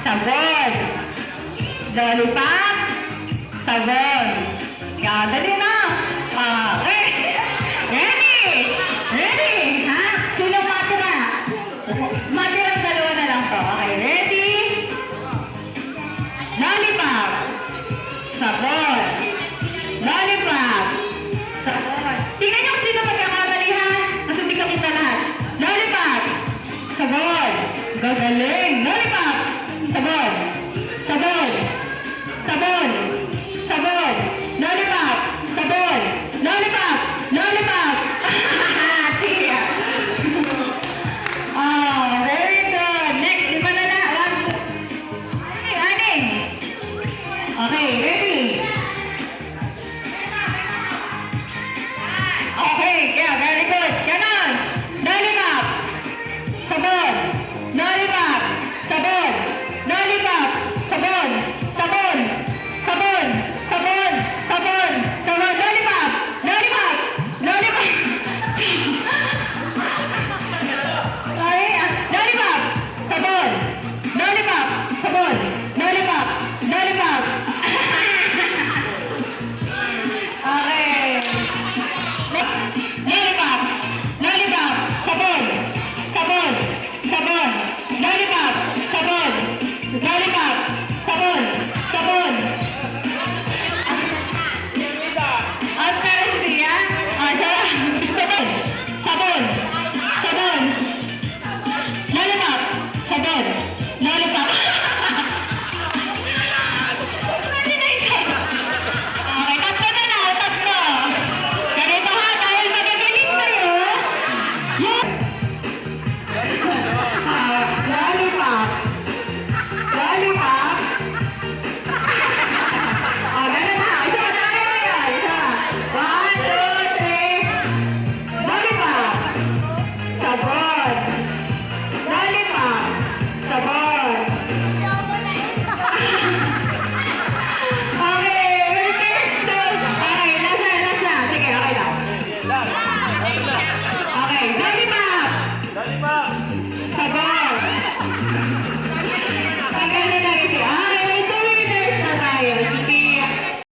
Sabon. Lollipop. Sabon. Yan, dali na. Ready? Ready? Ha? Sino matira? Matirang dalawa na lang to. Okay, ready? Lollipop. Sabon. Lollipop. Sabon. Tingnan niyo kung sino magkakamali ha. Kasi hindi ka kita lahat. Lollipop. Sabon. Gagaling. Lollipop. Sabon. Sabon. Sabon. Sabon. Lollipop. Sabon. Lollipop. Lollipop. Tiya. Oh, very good. Next, lima na lang. Aning. Okay, ready? Okay, yeah, very good. Ganon. Lollipop. Sabon. Lollipop. Sabon. Lollipop. Sabon. Sabon. Sabon. Sabon. Sabon. Sabon. Lollipop. Lollipop. Lollipop. Ay, lollipop. Sabon. Lollipop. Sabon. Lollipop. Lollipop. Okay. Lollipop. Lollipop. Sabon. Sabon. Sabon. Lollipop. Sabon. Lollipop. Sabon. Sabon. At para si Tia? Sabon. Sabon. Sabon. Lollipop. Sabon. Lollipop. Hindi na isa. Okay, tatlo na lang. Tatlo. Ganito ha, dahil magagaling kayo. Yan. Lollipop. Lollipop. Oh, ganun ha. Isa pa tayo ngayon. Isa. 1, 2, 3. Lollipop. Sabon. Lollipop. Sabon. Okay, we're first. Okay, last na. Sige, okay lang. Okay, lollipop. Lollipop!